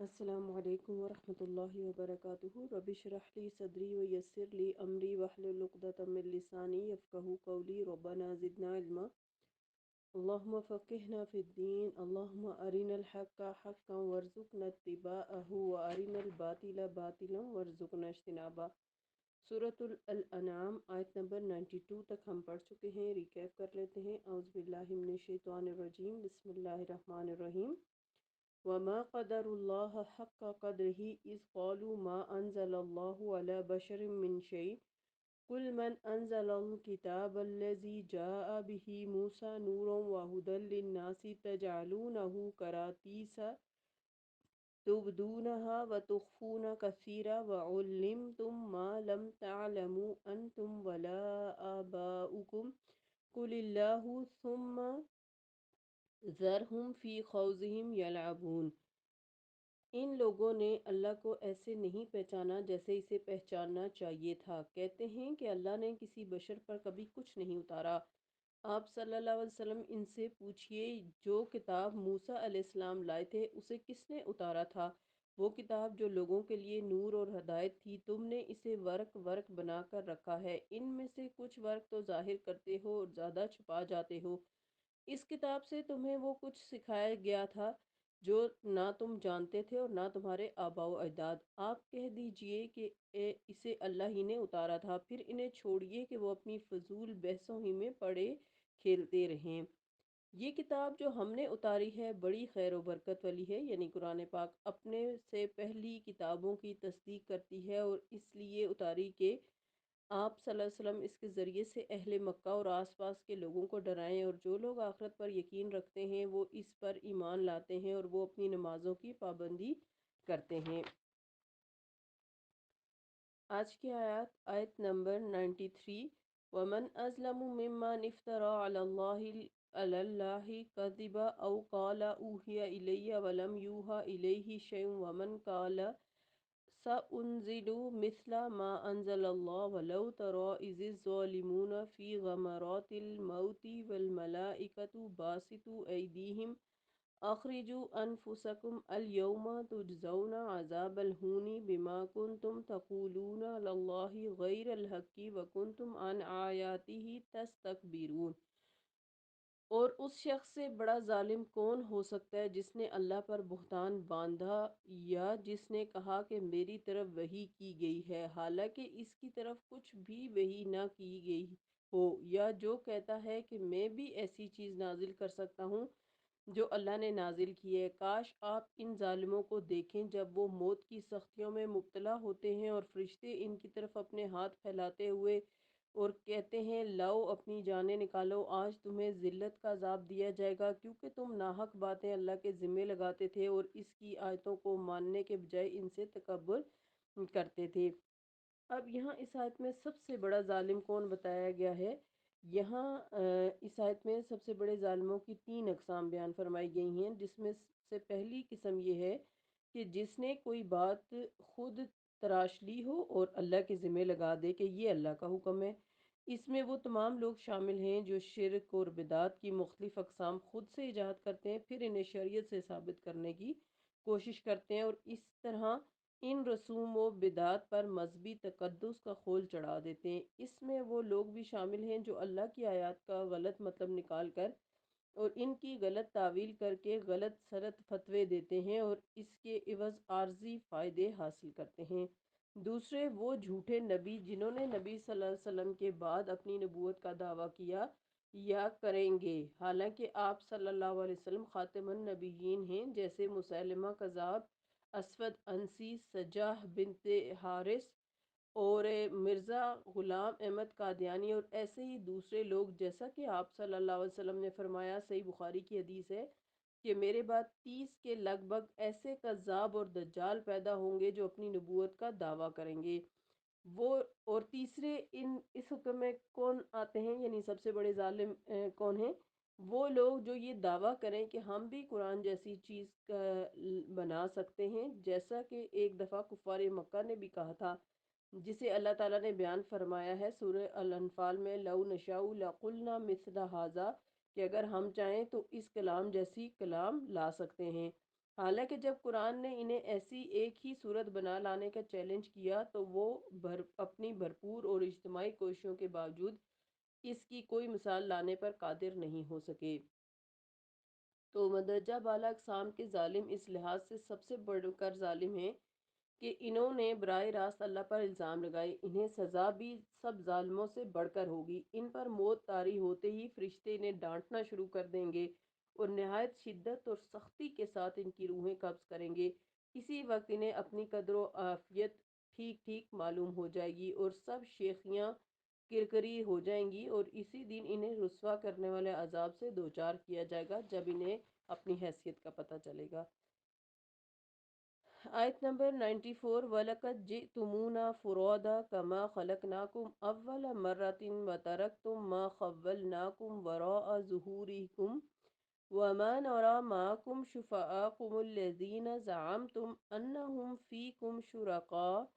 السلام علیکم ورحمۃ اللہ وبرکاتہ رب اشرح لی صدری ویسر لی امری واحلل عقدۃ من لسانی یفقہوا قولی ربنا زدنا علما اللہم فقہنا فی الدین اللہم ارنا الحق حقا وارزقنا اتباعہ وارنا الباطل باطلا وارزقنا اجتنابہ۔ سورۃ الانعام آیت نمبر 92 تک ہم پڑھ چکے ہیں، ریکیپ کر لیتے ہیں۔ اعوذ باللہ من الشیطان الرجیم، بسم اللہ الرحمن الرحیم۔ وما قدر اللہ حق قدرہ اذ قالوا ما انزل اللہ علی بشر من شیء قل من انزل الکتاب الذی جاء به موسیٰ نورا وہدی للناس تجعلونہ قراطیس تبدونها وتخفون كثيرا وعلمتم ما لم تعلموا انتم ولا آباؤكم قل اللہ ثم ذرهم فی خوضهم یلعبون۔ ان لوگوں نے اللہ کو ایسے نہیں پہچانا جیسے اسے پہچاننا چاہیے تھا۔ کہتے ہیں کہ اللہ نے کسی بشر پر کبھی کچھ نہیں اتارا۔ آپ صلی اللہ علیہ وسلم ان سے پوچھئے، جو کتاب موسیٰ علیہ السلام لائے تھے اسے کس نے اتارا تھا؟ وہ کتاب جو لوگوں کے لیے نور اور ہدایت تھی، تم نے اسے ورق ورق بنا کر رکھا ہے۔ ان میں سے کچھ ورق تو ظاہر کرتے ہو اور زیادہ چھپا جاتے ہو۔ اس کتاب سے تمہیں وہ کچھ سکھایا گیا تھا جو نہ تم جانتے تھے اور نہ تمہارے آباء و اجداد۔ آپ کہہ دیجئے کہ اسے اللہ ہی نے اتارا تھا، پھر انہیں چھوڑیے کہ وہ اپنی فضول بحثوں ہی میں پڑے کھیلتے رہیں۔ یہ کتاب جو ہم نے اتاری ہے بڑی خیر و برکت والی ہے، یعنی قرآن پاک اپنے سے پہلی کتابوں کی تصدیق کرتی ہے اور اس لیے اتاری کہ آپ صلی اللہ علیہ وسلم اس کے ذریعے سے اہل مکہ اور آس پاس کے لوگوں کو ڈرائیں، اور جو لوگ آخرت پر یقین رکھتے ہیں وہ اس پر ایمان لاتے ہیں اور وہ اپنی نمازوں کی پابندی کرتے ہیں۔ آج کی آیت نمبر 93۔ وَمَنْ أَظْلَمُ مِمَّنِ افْتَرَى عَلَى اللَّهِ كَذِبًا أَوْ قَالَ أُوحِيَ إِلَيَّ وَلَمْ يُوحَ إِلَيْهِ شَيْءٌ وَمَنْ قَالَ سَأُنزِلُ مِثْلَ مَا أَنزَلَ اللَّهُ وَلَوْ تَرَىٰ إِذِ الظَّالِمُونَ فِي غَمَرَاتِ الْمَوْتِ وَالْمَلَائِكَةُ بَاسِطُو أَيْدِيهِمْ اخرجوا انفسکم اليوم تجزون عذاب الہون بما کنتم تقولون علی اللہ غیر الحق وکنتم عن آیاتہ تستکبرون۔ اور اس شخص سے بڑا ظالم کون ہو سکتا ہے جس نے اللہ پر بہتان باندھا، یا جس نے کہا کہ میری طرف وحی کی گئی ہے حالانکہ اس کی طرف کچھ بھی وحی نہ کی گئی ہو، یا جو کہتا ہے کہ میں بھی ایسی چیز نازل کر سکتا ہوں جو اللہ نے نازل کی ہے۔ کاش آپ ان ظالموں کو دیکھیں جب وہ موت کی سختیوں میں مبتلا ہوتے ہیں اور فرشتے ان کی طرف اپنے ہاتھ پھیلاتے ہوئے اور کہتے ہیں لاؤ اپنی جانیں نکالو، آج تمہیں ذلت کا عذاب دیا جائے گا کیونکہ تم ناحق باتیں اللہ کے ذمے لگاتے تھے اور اس کی آیتوں کو ماننے کے بجائے ان سے تکبر کرتے تھے۔ اب یہاں اس آیت میں سب سے بڑا ظالم کون بتایا گیا ہے؟ یہاں اس آیت میں سب سے بڑے ظالموں کی 3 اقسام بیان فرمائی گئی ہیں، جس میں سے پہلی قسم یہ ہے کہ جس نے کوئی بات خود تراش لی ہو اور اللہ کے ذمہ لگا دے کہ یہ اللہ کا حکم ہے۔ اس میں وہ تمام لوگ شامل ہیں جو شرک اور بدعات کی مختلف اقسام خود سے ایجاد کرتے ہیں، پھر انہیں شریعت سے ثابت کرنے کی کوشش کرتے ہیں اور اس طرح ان رسوم و بدعات پر مذہبی تقدس کا خول چڑھا دیتے ہیں۔ اس میں وہ لوگ بھی شامل ہیں جو اللہ کی آیات کا غلط مطلب نکال کر اور ان کی غلط تعویل کر کے غلط سرت فتوے دیتے ہیں اور اس کے عوض عارضی فائدے حاصل کرتے ہیں۔ دوسرے وہ جھوٹے نبی جنہوں نے نبی صلی اللہ علیہ وسلم کے بعد اپنی نبوت کا دعویٰ کیا یا کریں گے حالانکہ آپ صلی اللہ علیہ وسلم خاتم النبیین ہیں، جیسے مسیلمہ کذاب، اسود انسی، سجاہ بنت حارث اور مرزا غلام احمد قادیانی، اور ایسے ہی دوسرے لوگ، جیسا کہ آپ صلی اللہ علیہ وسلم نے فرمایا، صحیح بخاری کی حدیث ہے کہ میرے بعد 30 کے لگ بھگ ایسے کذاب اور دجال پیدا ہوں گے جو اپنی نبوت کا دعویٰ کریں گے۔ وہ اور تیسرے اس حکم میں کون آتے ہیں، یعنی سب سے بڑے ظالم کون ہیں؟ وہ لوگ جو یہ دعویٰ کریں کہ ہم بھی قرآن جیسی چیز بنا سکتے ہیں، جیسا کہ ایک دفعہ کفار مکہ نے بھی کہا تھا، جسے اللہ تعالیٰ نے بیان فرمایا ہے سورہ الانفال میں، لَوْ نَشَاءُ لَقُلْنَا مِثْلَ هَٰذَا، کہ اگر ہم چاہیں تو اس کلام جیسی کلام لا سکتے ہیں۔ حالانکہ جب قرآن نے انہیں ایسی ایک ہی صورت بنا لانے کا چیلنج کیا تو وہ اپنی بھرپور اور اجتماعی کوششوں کے باوجود اس کی کوئی مثال لانے پر قادر نہیں ہو سکے۔ تو مندرجہ بالا اقسام کے ظالم اس لحاظ سے سب سے بڑھ کر ظالم ہیں کہ انہوں نے براہ راست اللہ پر الزام لگائے۔ انہیں سزا بھی سب ظالموں سے بڑھ کر ہوگی۔ ان پر موت طاری ہوتے ہی فرشتے انہیں ڈانٹنا شروع کر دیں گے اور نہایت شدت اور سختی کے ساتھ ان کی روحیں قبض کریں گے۔ اسی وقت انہیں اپنی قدر و عافیت ٹھیک ٹھیک معلوم ہو جائے گی اور سب شیخیاں کرکری ہو جائیں گی، اور اسی دن انہیں رسوا کرنے والے عذاب سے دوچار کیا جائے گا جب انہیں اپنی حیثیت کا پتہ چلے گا۔ آیت نمبر 94، وَلَقَدْ جِئْتُمُونَا فُرَادَىٰ كَمَا خَلَقْنَاكُمْ أَوَّلَ مَرَّةٍ وَتَرَكْتُم مَّا خَوَّلْنَاكُمْ وَرَاءَ ظُهُورِكُمْ وَمَا نَرَىٰ مَعَكُمْ شُفَعَاءَكُمُ الَّذِينَ زَعَمْتُمْ أَنَّهُمْ فِيكُمْ شُرَكَاءُ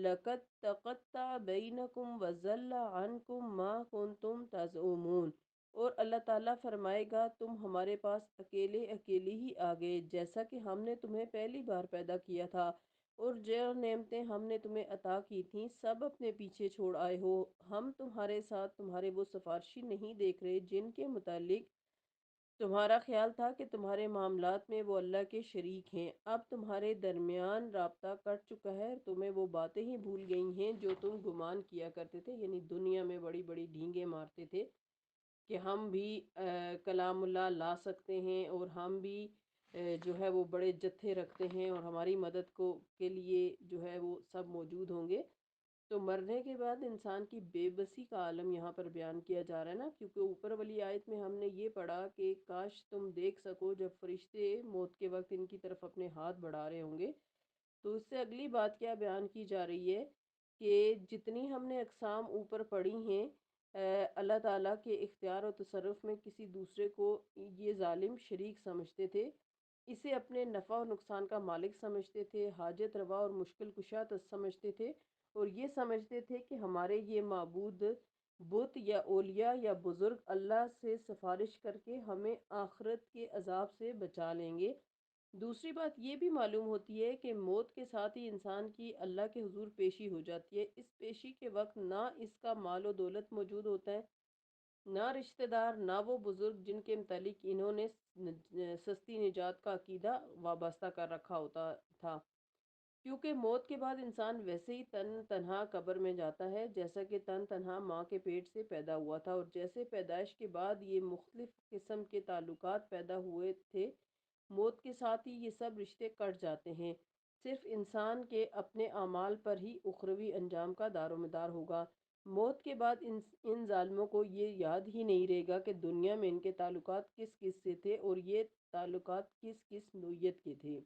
لَقَد تَّقَطَّعَ بَيْنَكُمْ وَضَلَّ عَنكُم مَّا كُنتُمْ تَزْعُمُونَ۔ اور اللہ تعالیٰ فرمائے گا، تم ہمارے پاس اکیلے اکیلے ہی آ گئے جیسا کہ ہم نے تمہیں پہلی بار پیدا کیا تھا، اور جو نعمتیں ہم نے تمہیں عطا کی تھیں سب اپنے پیچھے چھوڑ آئے ہو۔ ہم تمہارے ساتھ تمہارے وہ سفارشی نہیں دیکھ رہے جن کے متعلق تمہارا خیال تھا کہ تمہارے معاملات میں وہ اللہ کے شریک ہیں۔ اب تمہارے درمیان رابطہ کٹ چکا ہے، تمہیں وہ باتیں ہی بھول گئی ہیں جو تم گمان کیا کرتے تھے، یعنی دنیا میں بڑی بڑی ڈھینگیں مارتے تھے کہ ہم بھی کلام اللہ لا سکتے ہیں، اور ہم بھی جو ہے وہ بڑے جتھے رکھتے ہیں اور ہماری مدد کے لیے جو ہے وہ سب موجود ہوں گے۔ تو مرنے کے بعد انسان کی بے بسی کا عالم یہاں پر بیان کیا جا رہا ہے نا، کیونکہ اوپر والی آیت میں ہم نے یہ پڑھا کہ کاش تم دیکھ سکو جب فرشتے موت کے وقت ان کی طرف اپنے ہاتھ بڑھا رہے ہوں گے۔ تو اس سے اگلی بات کیا بیان کی جا رہی ہے کہ جتنی ہم نے اقسام اوپر پڑھی ہیں، اللہ تعالیٰ کے اختیار و تصرف میں کسی دوسرے کو یہ ظالم شریک سمجھتے تھے، اسے اپنے نفع و نقصان کا مالک سمجھتے تھے، حاجت روا اور مشکل کشا سمجھتے تھے، اور یہ سمجھتے تھے کہ ہمارے یہ معبود بت یا اولیاء یا بزرگ اللہ سے سفارش کر کے ہمیں آخرت کے عذاب سے بچا لیں گے۔ دوسری بات یہ بھی معلوم ہوتی ہے کہ موت کے ساتھ ہی انسان کی اللہ کے حضور پیشی ہو جاتی ہے۔ اس پیشی کے وقت نہ اس کا مال و دولت موجود ہوتا ہے، نہ رشتہ دار، نہ وہ بزرگ جن کے متعلق انہوں نے سستی نجات کا عقیدہ وابستہ کر رکھا ہوتا تھا، کیونکہ موت کے بعد انسان ویسے ہی تن تنہا قبر میں جاتا ہے جیسا کہ تن تنہا ماں کے پیٹ سے پیدا ہوا تھا، اور جیسے پیدائش کے بعد یہ مختلف قسم کے تعلقات پیدا ہوئے تھے، موت کے ساتھ ہی یہ سب رشتے کٹ جاتے ہیں۔ صرف انسان کے اپنے اعمال پر ہی اخروی انجام کا دار و مدار ہوگا۔ موت کے بعد ان ظالموں کو یہ یاد ہی نہیں رہے گا کہ دنیا میں ان کے تعلقات کس کس سے تھے اور یہ تعلقات کس کس نوعیت کے تھے۔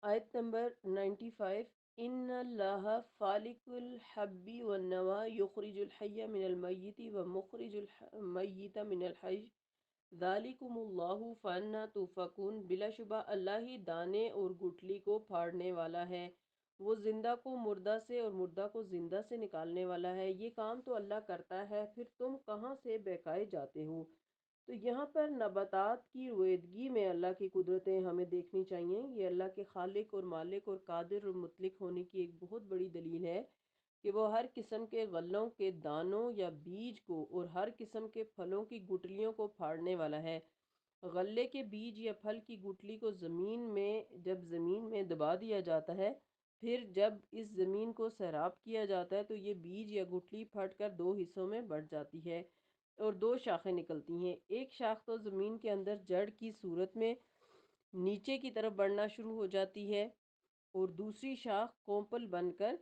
آیت نمبر 95، ان اللہ فالق الحب والنوا یخرج الحی من المیت ومخرج المیت من الحی ذالکم اللہ فانا توفکون۔ بلا شبہ اللہ ہی دانے اور گٹلی کو پھاڑنے والا ہے، وہ زندہ کو مردہ سے اور مردہ کو زندہ سے نکالنے والا ہے۔ یہ کام تو اللہ کرتا ہے، پھر تم کہاں سے بہکائے جاتے ہو؟ تو یہاں پر نباتات کی رویدگی میں اللہ کی قدرتیں ہمیں دیکھنی چاہیے۔ یہ اللہ کے خالق اور مالک اور قادر اور مطلق ہونے کی ایک بہت بڑی دلیل ہے کہ وہ ہر قسم کے غلوں کے دانوں یا بیج کو اور ہر قسم کے پھلوں کی گٹلیوں کو پھاڑنے والا ہے۔ غلے کے بیج یا پھل کی گٹلی کو جب زمین میں دبا دیا جاتا ہے، پھر جب اس زمین کو سیراب کیا جاتا ہے تو یہ بیج یا گٹلی پھٹ کر دو حصوں میں بٹ جاتی ہے اور دو شاخیں نکلتی ہیں۔ ایک شاخ تو زمین کے اندر جڑ کی صورت میں نیچے کی طرف بڑھنا شروع ہو جاتی ہے، اور دوسری شاخ کومپل بن کر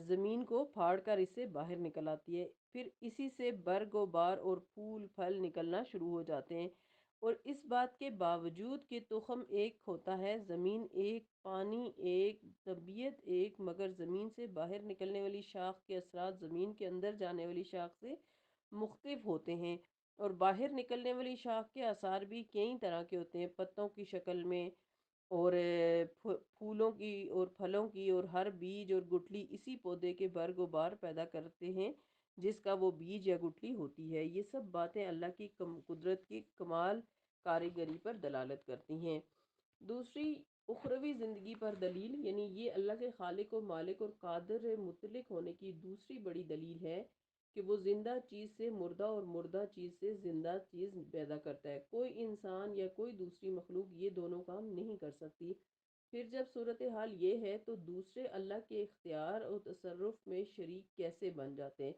زمین کو پھاڑ کر اسے باہر نکل آتی ہے۔ پھر اسی سے برگ و بار اور پھول پھل نکلنا شروع ہو جاتے ہیں، اور اس بات کے باوجود کہ تخم ایک ہوتا ہے، زمین ایک، پانی ایک، طبیعت ایک، مگر زمین سے باہر نکلنے والی شاخ کے اثرات زمین کے اندر جانے والی شاخ سے مختلف ہوتے ہیں، اور باہر نکلنے والی شاخ کے آثار بھی کئی طرح کے ہوتے ہیں، پتوں کی شکل میں اور پھولوں کی اور پھلوں کی، اور ہر بیج اور گٹلی اسی پودے کے برگ و بار پیدا کرتے ہیں جس کا وہ بیج یا گٹلی ہوتی ہے۔ یہ سب باتیں اللہ کی قدرت کی کمال کاریگری پر دلالت کرتی ہیں۔ دوسری اخروی زندگی پر دلیل، یعنی یہ اللہ کے خالق و مالک اور قادر مطلق ہونے کی دوسری بڑی دلیل ہے کہ وہ زندہ چیز سے مردہ اور مردہ چیز سے زندہ چیز پیدا کرتا ہے۔ کوئی انسان یا کوئی دوسری مخلوق یہ دونوں کام نہیں کر سکتی۔ پھر جب صورتحال یہ ہے تو دوسرے اللہ کے اختیار اور تصرف میں شریک کیسے بن جاتے ہیں؟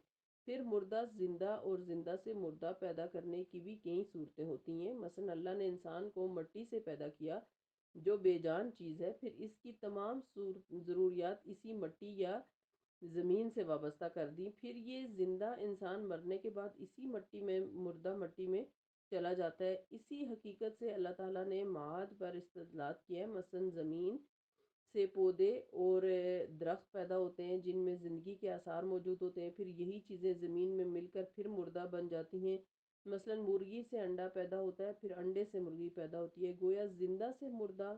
پھر مردہ زندہ اور زندہ سے مردہ پیدا کرنے کی بھی کئی صورتیں ہوتی ہیں۔ مثلا اللہ نے انسان کو مٹی سے پیدا کیا جو بے جان چیز ہے، پھر اس کی تمام ضروریات اسی مٹی یا زمین سے وابستہ کر دی، پھر یہ زندہ انسان مرنے کے بعد اسی مٹی میں مردہ مٹی میں چلا جاتا ہے۔ اسی حقیقت سے اللہ تعالیٰ نے معاد پر استدلال کیا ہے۔ مثلا زمین سے پودے اور درخت پیدا ہوتے ہیں جن میں زندگی کے آثار موجود ہوتے ہیں، پھر یہی چیزیں زمین میں مل کر پھر مردہ بن جاتی ہیں۔ مثلا مرغی سے انڈا پیدا ہوتا ہے، پھر انڈے سے مرغی پیدا ہوتی ہے۔ گویا زندہ سے مردہ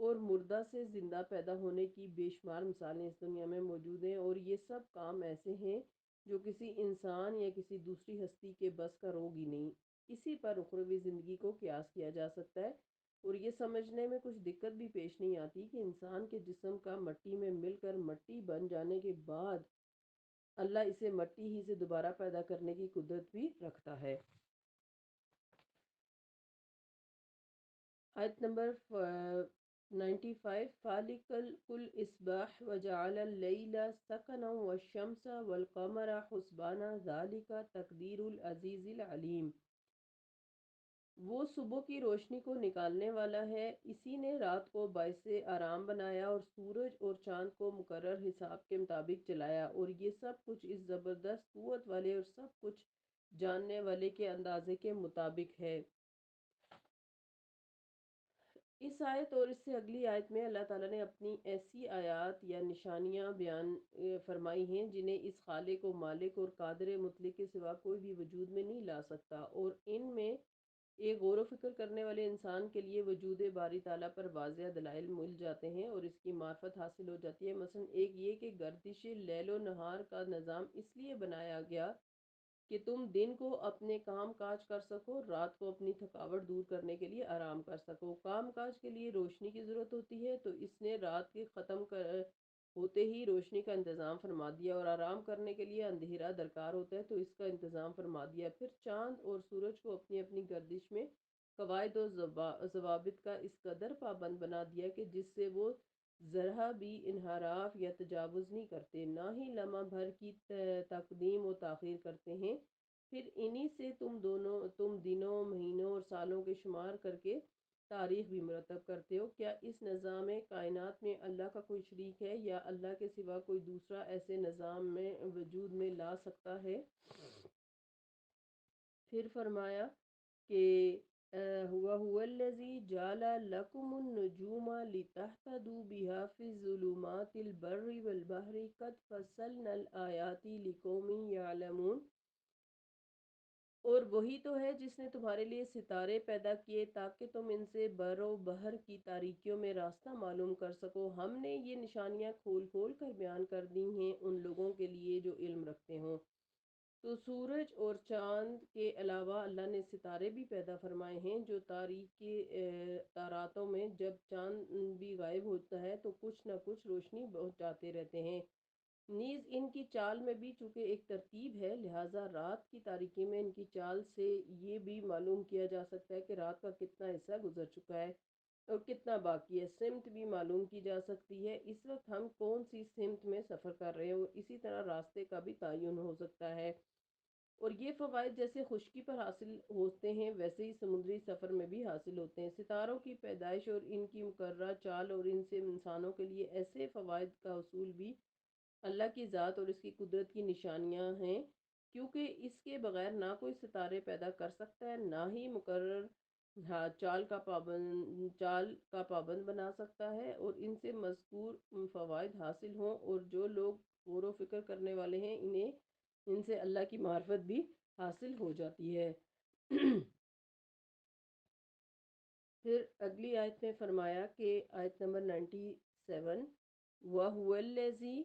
اور مردہ سے زندہ پیدا ہونے کی بے شمار مثالیں اس دنیا میں موجود ہیں، اور یہ سب کام ایسے ہیں جو کسی انسان یا کسی دوسری ہستی کے بس کا روگ ہی نہیں۔ اسی پر اخروی زندگی کو قیاس کیا جا سکتا ہے، اور یہ سمجھنے میں کچھ دقت بھی پیش نہیں آتی کہ انسان کے جسم کا مٹی میں مل کر مٹی بن جانے کے بعد اللہ اسے مٹی ہی سے دوبارہ پیدا کرنے کی قدرت بھی رکھتا ہے۔ آیت نمبر 95، فالق کل اصباح وجعل اللیل سکنا والشمس والقمر حسبانا ذالک تقدیر العزیز العلیم۔ وہ صبح کی روشنی کو نکالنے والا ہے، اسی نے رات کو باعث آرام بنایا اور سورج اور چاند کو مقرر حساب کے مطابق چلایا، اور یہ سب کچھ اس زبردست قوت والے اور سب کچھ جاننے والے کے اندازے کے مطابق ہے۔ اس آیت اور اس سے اگلی آیت میں اللہ تعالیٰ نے اپنی ایسی آیات یا نشانیاں بیان فرمائی ہیں جنہیں اس خالق و مالک اور قادر مطلق کے سوا کوئی بھی وجود میں نہیں لا سکتا، اور ان میں ایک غور و فکر کرنے والے انسان کے لیے وجود باری تعالیٰ پر واضح دلائل مل جاتے ہیں اور اس کی معرفت حاصل ہو جاتی ہے۔ مثلا ایک یہ کہ گردش لیل و نہار کا نظام اس لیے بنایا گیا کہ تم دن کو اپنے کام کاج کر سکو، رات کو اپنی تھکاوٹ دور کرنے کے لیے آرام کر سکو۔ کام کاج کے لیے روشنی کی ضرورت ہوتی ہے تو اس نے رات کے ختم ہوتے ہی روشنی کا انتظام فرما دیا، اور آرام کرنے کے لیے اندھیرا درکار ہوتا ہے تو اس کا انتظام فرما دیا۔ پھر چاند اور سورج کو اپنی اپنی گردش میں قواعد و ضوابط کا اس قدر پابند بنا دیا کہ جس سے وہ ذرا بھی انحراف یا تجاوز نہیں کرتے، نہ ہی لمحہ بھر کی تقدیم و تاخیر کرتے ہیں۔ پھر انہی سے تم دنوں، مہینوں اور سالوں کے شمار کر کے تاریخ بھی مرتب کرتے ہو۔ کیا اس نظام کائنات میں اللہ کا کوئی شریک ہے یا اللہ کے سوا کوئی دوسرا ایسے نظام میں وجود میں لا سکتا ہے؟ پھر فرمایا کہ هو الذی جعل لکم النجوم لتہتدوا بہا فی الظلمات البر والبحر قد فصلنا الآیات لقوم یعلمون۔ اور وہی تو ہے جس نے تمہارے لیے ستارے پیدا کیے تاکہ تم ان سے بر و بحر کی تاریکیوں میں راستہ معلوم کر سکو۔ ہم نے یہ نشانیاں کھول کھول کر بیان کر دی ہیں ان لوگوں کے لیے جو علم رکھتے ہوں۔ تو سورج اور چاند کے علاوہ اللہ نے ستارے بھی پیدا فرمائے ہیں جو تاریک تاراتوں میں جب چاند بھی غائب ہوتا ہے تو کچھ نہ کچھ روشنی پہنچاتے رہتے ہیں۔ نیز ان کی چال میں بھی چونکہ ایک ترتیب ہے، لہٰذا رات کی تاریکی میں ان کی چال سے یہ بھی معلوم کیا جا سکتا ہے کہ رات کا کتنا حصہ گزر چکا ہے اور کتنا باقی ہے۔ سمت بھی معلوم کی جا سکتی ہے، اس وقت ہم کون سی سمت میں سفر کر رہے ہیں، اور اسی طرح راستے کا بھی تعین ہو سکتا ہے۔ اور یہ فوائد جیسے خشکی پر حاصل ہوتے ہیں ویسے ہی سمندری سفر میں بھی حاصل ہوتے ہیں۔ ستاروں کی پیدائش اور ان کی مقررہ چال اور ان سے انسانوں کے لیے ایسے فوائد کا حصول بھی اللہ کی ذات اور اس کی قدرت کی نشانیاں ہیں، کیونکہ اس کے بغیر نہ کوئی ستارے پیدا کر سکتا ہے، نہ ہی مقرر چال کا پابند بنا سکتا ہے، اور ان سے مذکور فوائد حاصل ہوں اور جو لوگ غور و فکر کرنے والے ہیں انہیں ان سے اللہ کی معرفت بھی حاصل ہو جاتی ہے۔ پھر اگلی آیت میں فرمایا کہ آیت نمبر 97، وَهُوَ الَّذِي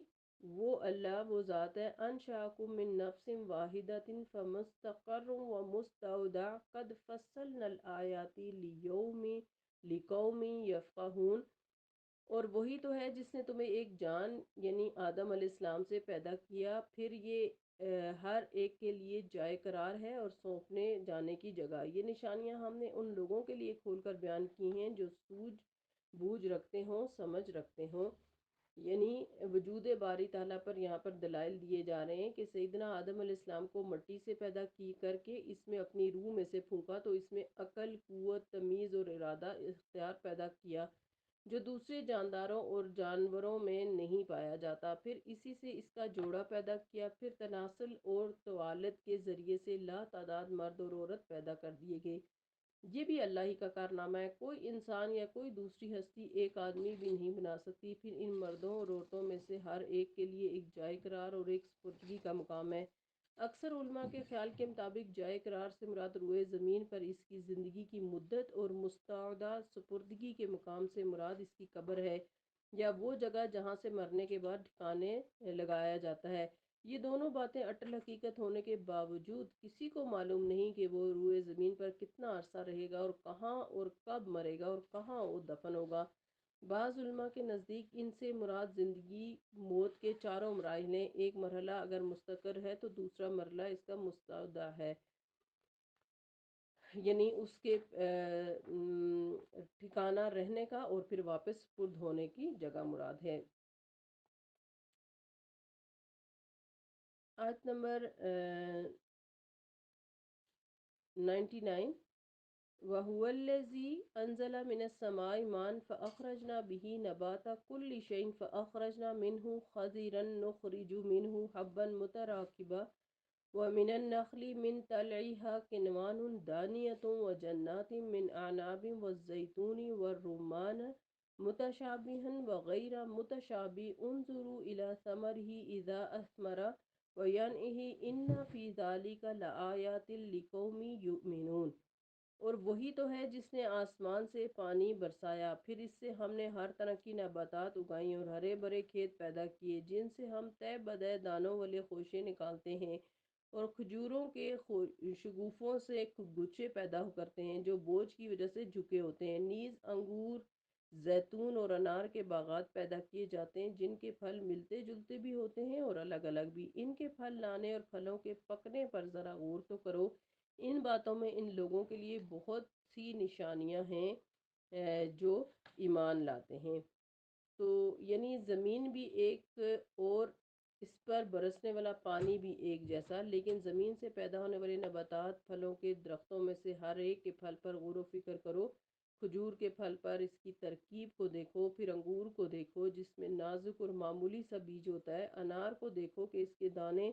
وہ اللہ وہ ذات ہے انشاکم من نفس واحدۃ فمستقر و مستودع قد فصلنا الآیات لقوم یفقہون، اور وہی تو ہے جس نے تمہیں ایک جان یعنی آدم علیہ السلام سے پیدا کیا، پھر یہ ہر ایک کے لیے جائے قرار ہے اور سونپنے جانے کی جگہ۔ یہ نشانیاں ہم نے ان لوگوں کے لیے کھول کر بیان کی ہیں جو سوجھ بوجھ رکھتے ہوں، سمجھ رکھتے ہوں۔ یعنی وجود باری تعالیٰ پر یہاں پر دلائل دیے جا رہے ہیں کہ سیدنا آدم علیہ السلام کو مٹی سے پیدا کی کر کے اس میں اپنی روح میں سے پھونکا تو اس میں عقل، قوت، تمیز اور ارادہ اختیار پیدا کیا جو دوسرے جانداروں اور جانوروں میں نہیں پایا جاتا۔ پھر اسی سے اس کا جوڑا پیدا کیا، پھر تناسل اور توالد کے ذریعے سے لا تعداد مرد اور عورت پیدا کر دیے گئے۔ یہ بھی اللہ ہی کا کارنامہ ہے، کوئی انسان یا کوئی دوسری ہستی ایک آدمی بھی نہیں بنا سکتی۔ پھر ان مردوں اور عورتوں میں سے ہر ایک کے لیے ایک جائے قرار اور ایک سپردگی کا مقام ہے۔ اکثر علماء کے خیال کے مطابق جائے قرار سے مراد روئے زمین پر اس کی زندگی کی مدت، اور مستعودہ سپردگی کے مقام سے مراد اس کی قبر ہے یا وہ جگہ جہاں سے مرنے کے بعد ٹھکانے لگایا جاتا ہے۔ یہ دونوں باتیں اٹل حقیقت ہونے کے باوجود کسی کو معلوم نہیں کہ وہ روئے زمین پر کتنا عرصہ رہے گا اور کہاں اور کب مرے گا اور کہاں وہ دفن ہوگا۔ بعض علماء کے نزدیک ان سے مراد زندگی موت کے چاروں مراحل ہیں۔ ایک مرحلہ اگر مستقر ہے تو دوسرا مرحلہ اس کا مستعودہ ہے، یعنی اس کے ٹھکانہ رہنے کا، اور پھر واپس سپرد ہونے کی جگہ مراد ہے۔ آیت نمبر 99۔ وَهُوَ الَّذِي أَنزَلَ مِنَ السَّمَاءِ مَاءً فَأَخْرَجْنَا بِهِ نَبَاتَ كُلِّ شَيْءٍ فَأَخْرَجْنَا مِنْهُ خَضِرًا نُخْرِجُ مِنْهُ حَبًّا مُتَرَاكِبًا وَمِنَ النَّخْلِ مِنْ طَلْعِهَا كِنْوَانٌ دَانِيَةٌ وَجَنَّاتٍ مِنْ أَعْنَابٍ وَالزَّيْتُونِ وَالرُّمَّانَ مُتَشَابِهًا وَغَيْرَ مُتَشَابِهٍ انظُرُوا إِلَى ثَمَرِهِ إِذَا أَثْمَرَ وَيَنْعِهِ إِنَّ فِي ذَلِكَ لَآيَاتٍ لِقَوْمٍ يُؤْمِنُونَ۔ اور وہی تو ہے جس نے آسمان سے پانی برسایا، پھر اس سے ہم نے ہر طرح کی نباتات اگائیں اور ہرے بھرے کھیت پیدا کیے جن سے ہم تہ بدہ دانوں والے خوشے نکالتے ہیں، اور کھجوروں کے شگوفوں سے گچھے پیدا کرتے ہیں جو بوجھ کی وجہ سے جھکے ہوتے ہیں۔ نیز انگور، زیتون اور انار کے باغات پیدا کیے جاتے ہیں جن کے پھل ملتے جلتے بھی ہوتے ہیں اور الگ الگ بھی۔ ان کے پھل لانے اور پھلوں کے پکنے پر ذرا غور تو کرو، ان باتوں میں ان لوگوں کے لیے بہت سی نشانیاں ہیں جو ایمان لاتے ہیں۔ تو یعنی زمین بھی ایک اور اس پر برسنے والا پانی بھی ایک جیسا، لیکن زمین سے پیدا ہونے والے نباتات، پھلوں کے درختوں میں سے ہر ایک کے پھل پر غور و فکر کرو۔ کھجور کے پھل پر اس کی ترکیب کو دیکھو، پھر انگور کو دیکھو جس میں نازک اور معمولی سا بیج ہوتا ہے، انار کو دیکھو کہ اس کے دانے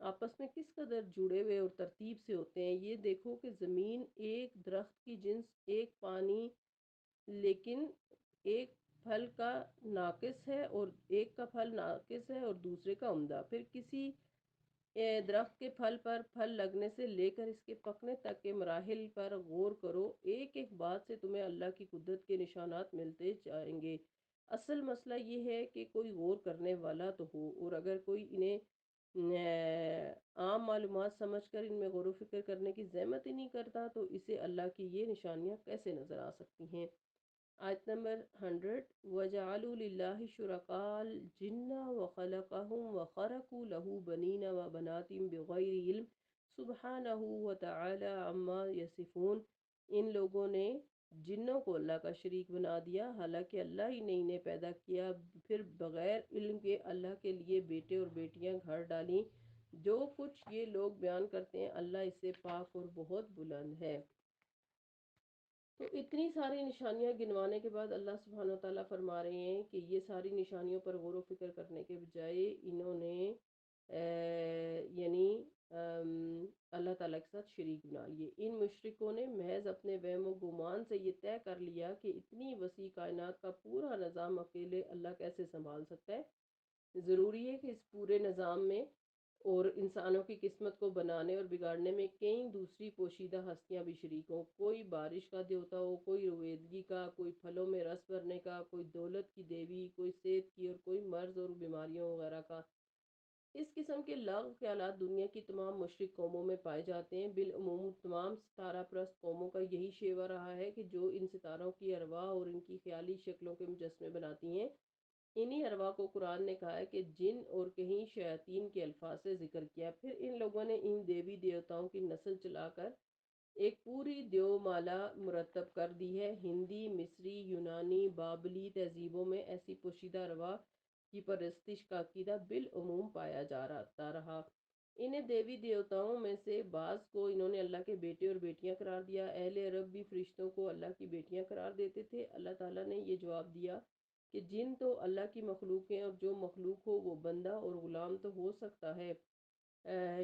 آپس میں کس قدر جڑے ہوئے اور ترتیب سے ہوتے ہیں۔ یہ دیکھو کہ زمین ایک درخت کی جنس، ایک پانی، لیکن ایک پھل کا ناقص ہے اور ایک کا پھل ناقص ہے اور دوسرے کا عمدہ۔ پھر کسی درخت کے پھل پر پھل لگنے سے لے کر اس کے پکنے تک کے مراحل پر غور کرو، ایک ایک بات سے تمہیں اللہ کی قدرت کے نشانات ملتے جائیں گے۔ اصل مسئلہ یہ ہے کہ کوئی غور کرنے والا تو ہو، اور اگر کوئی انہیں عام معلومات سمجھ کر ان میں غور و فکر کرنے کی زحمت ہی نہیں کرتا تو اسے اللہ کی یہ نشانیاں کیسے نظر آ سکتی ہیں۔ آیت نمبر 100۔ وَجَعَلُوا لِلَّهِ شُرَكَاءَ الْجِنَّ وَخَلَقَهُمْ وَخَرَقُوا لَهُ بَنِينَ وَبَنَاتٍ بِغَيْرِ عِلْمٍ سُبْحَانَهُ وَتَعَالَى عَمَّا يَصِفُونَ۔ ان لوگوں نے جنوں کو اللہ کا شریک بنا دیا، حالانکہ اللہ ہی نے انہیں پیدا کیا، پھر بغیر علم کے اللہ کے لیے بیٹے اور بیٹیاں گھر ڈالیں۔ جو کچھ یہ لوگ بیان کرتے ہیں اللہ اس سے پاک اور بہت بلند ہے۔ تو اتنی ساری نشانیاں گنوانے کے بعد اللہ سبحانہ و تعالیٰ فرما رہے ہیں کہ یہ ساری نشانیوں پر غور و فکر کرنے کے بجائے انہوں نے یعنی اللہ تعالیٰ کے ساتھ شریک بنا لیے۔ ان مشرکوں نے محض اپنے وہم و گمان سے یہ طے کر لیا کہ اتنی وسیع کائنات کا پورا نظام اکیلے اللہ کیسے سنبھال سکتا ہے۔ ضروری ہے کہ اس پورے نظام میں اور انسانوں کی قسمت کو بنانے اور بگاڑنے میں کئی دوسری پوشیدہ ہستیاں بھی شریک ہوں۔ کوئی بارش کا دیوتا ہو، کوئی رویدگی کا، کوئی پھلوں میں رس بھرنے کا، کوئی دولت کی دیوی، کوئی صحت کی، اور کوئی مرض اور بیماریوں وغیرہ کا۔ اس قسم کے لاغ خیالات دنیا کی تمام مشرق قوموں میں پائے جاتے ہیں۔ بالعموم تمام ستارہ پرست قوموں کا یہی شیوہ رہا ہے کہ جو ان ستاروں کی ارواح اور ان کی خیالی شکلوں کے مجسمے بناتی ہیں، انہی ارواح کو قرآن نے کہا ہے کہ جن اور کہیں شیاطین کے الفاظ سے ذکر کیا۔ پھر ان لوگوں نے ان دیوی دیوتاؤں کی نسل چلا کر ایک پوری دیو مالا مرتب کر دی ہے۔ ہندی، مصری، یونانی، بابلی تہذیبوں میں ایسی پوشیدہ ارواح کی پرستش کا عقیدہ بالعموم پایا جاتا رہا۔ انہیں دیوی دیوتاؤں میں سے بعض کو انہوں نے اللہ کے بیٹے اور بیٹیاں قرار دیا۔ اہل عرب بھی فرشتوں کو اللہ کی بیٹیاں قرار دیتے تھے۔ اللہ تعالیٰ نے یہ جواب دیا کہ جن تو اللہ کی مخلوق ہیں، اور جو مخلوق ہو وہ بندہ اور غلام تو ہو سکتا ہے،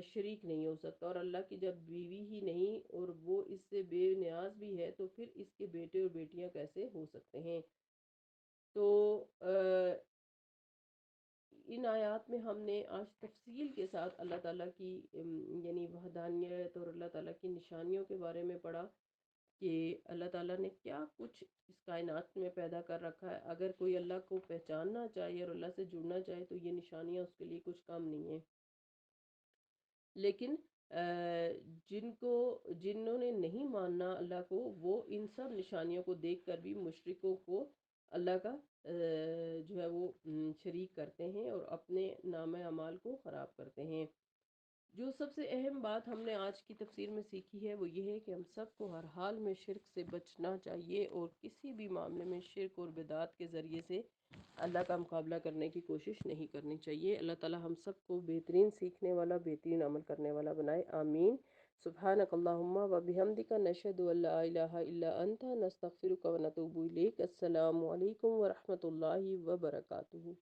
شریک نہیں ہو سکتا۔ اور اللہ کی جب بیوی ہی نہیں اور وہ اس سے بے نیاز بھی ہے تو پھر اس کے بیٹے اور بیٹیاں کیسے ہو سکتے ہیں؟ تو ان آیات میں ہم نے آج تفصیل کے ساتھ اللہ تعالیٰ کی یعنی وحدانیت اور اللہ تعالیٰ کی نشانیوں کے بارے میں پڑھا کہ اللہ تعالیٰ نے کیا کچھ اس کائنات میں پیدا کر رکھا ہے۔ اگر کوئی اللہ کو پہچاننا چاہے اور اللہ سے جڑنا چاہے تو یہ نشانیاں اس کے لیے کچھ کم نہیں ہیں۔ لیکن جنہوں نے نہیں ماننا اللہ کو، وہ ان سب نشانیوں کو دیکھ کر بھی مشرکوں کو اللہ کا جو ہے وہ شریک کرتے ہیں اور اپنے نام اعمال کو خراب کرتے ہیں۔ جو سب سے اہم بات ہم نے آج کی تفسیر میں سیکھی ہے وہ یہ ہے کہ ہم سب کو ہر حال میں شرک سے بچنا چاہیے اور کسی بھی معاملے میں شرک اور بدعات کے ذریعے سے اللہ کا مقابلہ کرنے کی کوشش نہیں کرنی چاہیے۔ اللہ تعالی ہم سب کو بہترین سیکھنے والا، بہترین عمل کرنے والا بنائے، آمین۔ سبحانک اللہم و بحمدک، نشہد ان لا الہ الا انت، نستغفرک و نتوب الیک۔ السلام علیکم ورحمۃ اللہ وبرکاتہ۔